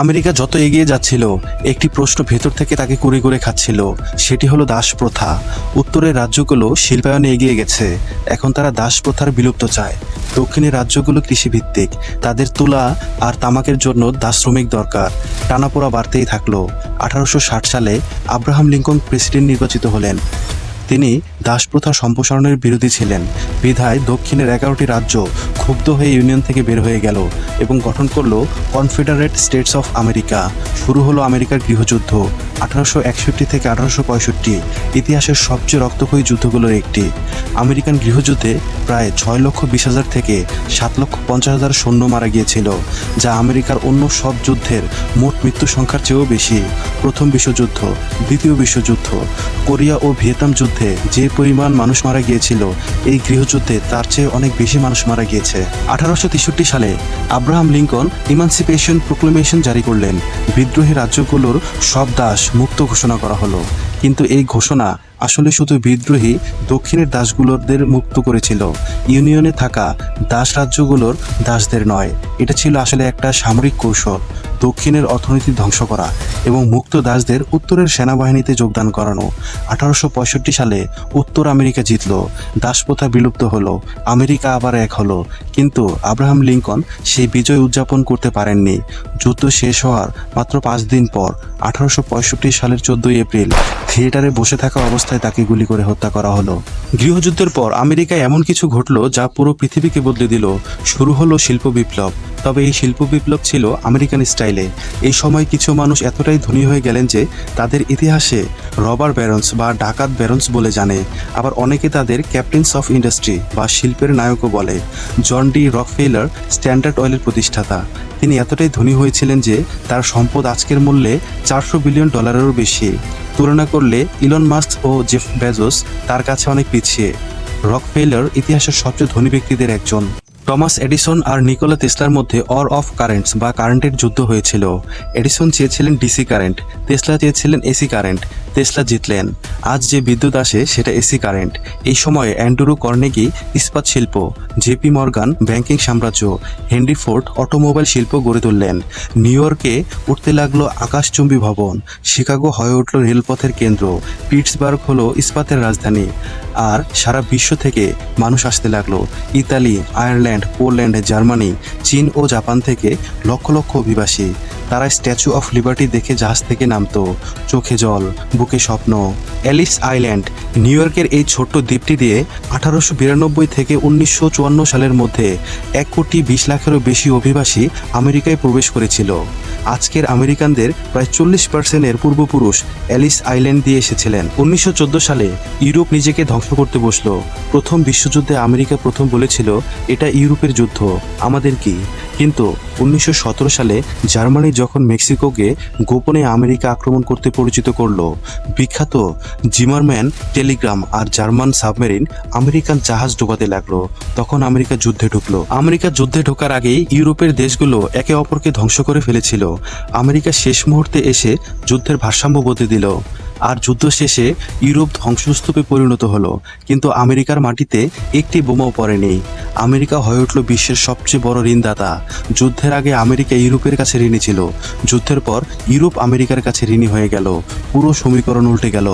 America যত এগিয়ে যাচ্ছিল, একটি প্রশ্ন ভেতর থেকে তাকে কুরে কুরে খাচ্ছিল। সেটি হলো দাস প্রথা। উত্তরের রাজ্যগুলো শিল্পায়নে এগিয়ে গেছে, এখন তারা দাস প্রথার বিলুপ্ত চায়। দক্ষিণের রাজ্যগুলো কৃষিভিত্তিক, তাদের তুলা আর তামাকের জন্য দাস শ্রমিক দরকার। টানাপোড়া বাড়তেই থাকলো। 1860 সালে আব্রাহাম লিঙ্কন প্রেসিডেন্ট নির্বাচিত হলেন। তিনি দাসপ্রথা সম্প্রসারণের বিরোধী ছিলেন, বিধায় দক্ষিণের 11টি রাজ্য ক্ষুব্ধ হয়ে ইউনিয়ন থেকে বের হয়ে গেল এবং গঠন করলো কনফেডারেট স্টেটস অফ আমেরিকা। শুরু হলো আমেরিকার গৃহযুদ্ধ। 1861 থেকে 1865 ইতিহাসের সবচেয়ে রক্তক্ষয়ী যুদ্ধগুলোর একটি। আমেরিকান গৃহযুদ্ধে প্রায় 6,20,000 থেকে 7,50,000 সৈন্য মারা গিয়েছিল, যা আমেরিকার অন্য সব যুদ্ধের মোট মৃত্যু সংখ্যার চেয়েও বেশি। প্রথম বিশ্বযুদ্ধ, দ্বিতীয় বিশ্বযুদ্ধ, কোরিয়া ও ভিয়েতনাম যুদ্ধে যে পরিমাণ মানুষ মারা গিয়েছিল, এই গৃহযুদ্ধে তার চেয়ে অনেক বেশি মানুষ মারা গিয়েছে। 1863 সালে আব্রাহাম লিঙ্কন ইমানসিপেশন প্রোক্লেমেশন জারি করলেন। বিদ্রোহী রাজ্যগুলোর সব দাস মুক্ত ঘোষণা করা হলো। কিন্তু এই ঘোষণা আসলে শুধু বিদ্রোহী দক্ষিণের দাসগুলোদের মুক্ত করেছিল, ইউনিয়নে থাকা দাস রাজ্যগুলোর দাসদের নয়। এটা ছিল আসলে একটা সামরিক কৌশল, দক্ষিণের অর্থনীতি ধ্বংস করা এবং মুক্ত দাসদের উত্তরের সেনাবাহিনীতে যোগদান করানো। 1865 সালে উত্তর আমেরিকা জিতল, দাসপ্রথা বিলুপ্ত হলো, আমেরিকা আবার এক হলো। কিন্তু আব্রাহাম লিঙ্কন সেই বিজয় উদযাপন করতে পারেননি। যুদ্ধ শেষ হওয়ার মাত্র 5 দিন পর 1865 সালের 14 এপ্রিল থিয়েটারে বসে থাকা অবস্থায় তাকে গুলি করে হত্যা করা হলো। গৃহযুদ্ধের পর আমেরিকায় এমন কিছু ঘটলো যা পুরো পৃথিবীকে বদলে দিল। শুরু হলো শিল্প বিপ্লব। তবে এই শিল্প বিপ্লব ছিল আমেরিকান স্টাইলে। এই সময় কিছু মানুষ এতটাই ধনী হয়ে গেলেন যে তাদের ইতিহাসে রবার ব্যারন্স বা ডাকাত ব্যারন্স বলে জানে। আবার অনেকে তাদের ক্যাপ্টেন্স অফ ইন্ডাস্ট্রি বা শিল্পের নায়কও বলে। জন ডি রকফেলার স্ট্যান্ডার্ড অয়েলের প্রতিষ্ঠাতা। তিনি এতটাই ধনী হয়েছিলেন যে তার সম্পদ আজকের মূল্যে $400 বিলিয়ন বেশি। তুলনা করলে ইলন মাস্ক ও জেফ বেজোস তার কাছে অনেক পিছিয়ে। রকফেলার ইতিহাসের সবচেয়ে ধনী ব্যক্তিদের একজন। টমাস এডিসন আর নিকোলা টেসলার মধ্যে অর অফ কারেন্টস বা কারেন্টের যুদ্ধ হয়েছিল। এডিসন চেয়েছিলেন ডিসি কারেন্ট, টেসলা চেয়েছিলেন এসি কারেন্ট। টেসলা জিতলেন। আজ যে বিদ্যুৎ আসে সেটা এসি কারেন্ট। এই সময়ে অ্যান্ড্রু কার্নেগি ইস্পাত শিল্প, জেপি মর্গান ব্যাংকিং সাম্রাজ্য, হেনরি ফোর্ড অটোমোবাইল শিল্প গড়ে তুললেন। নিউ ইয়র্কে উঠতে লাগলো আকাশচুম্বী ভবন, শিকাগো হয়ে উঠল রেলপথের কেন্দ্র, পিটসবার্গ হলো ইস্পাতের রাজধানী। আর সারা বিশ্ব থেকে মানুষ আসতে লাগলো। ইতালি, আয়ারল্যান্ড, পোল্যান্ড, জার্মানি, চীন ও জাপান থেকে লক্ষ লক্ষ অভিবাসী। তারা স্ট্যাচু অফ লিবার্টি দেখে জাহাজ থেকে নামতো, চোখে জল, বুকে স্বপ্ন। এলিস আইল্যান্ড, নিউ ইয়র্কের এই ছোট্ট দ্বীপটি দিয়ে 1892 থেকে 1954 সালের মধ্যে 1,20,00,000-এরও বেশি অভিবাসী আমেরিকায় প্রবেশ করেছিল। আজকের আমেরিকানদের প্রায় 40%-এর পূর্বপুরুষ এলিস আইল্যান্ড দিয়ে এসেছিলেন। 1914 সালে ইউরোপ নিজেকে ধ্বংস করতে বসলো। প্রথম বিশ্বযুদ্ধে আমেরিকা প্রথম বলেছিল, এটা ইউরোপের যুদ্ধ, আমাদের কি? কিন্তু 1917 সালে জার্মানি যখন মেক্সিকোকে গোপনে আমেরিকা আক্রমণ করতে পরিচিত করলো, বিখ্যাত জিমারম্যান টেলিগ্রাম আর জার্মান সাবমেরিন আমেরিকান জাহাজ ডোবাতে লাগলো, তখন আমেরিকা যুদ্ধে ঢুকলো। আমেরিকা যুদ্ধে ঢোকার আগেই ইউরোপের দেশগুলো একে অপরকে ধ্বংস করে ফেলেছিল। আমেরিকা শেষ মুহূর্তে এসে যুদ্ধের ভারসাম্য বদলে দিল। আর যুদ্ধ শেষে ইউরোপ ধ্বংসস্তূপে পরিণত হলো, কিন্তু আমেরিকার মাটিতে একটি বোমাও পড়েনি। আমেরিকা হয়ে উঠল বিশ্বের সবচেয়ে বড় ঋণদাতা। যুদ্ধের আগে আমেরিকা ইউরোপের কাছে ঋণী ছিল, যুদ্ধের পর ইউরোপ আমেরিকার কাছে ঋণী হয়ে গেল। পুরো সমীকরণ উল্টে গেল।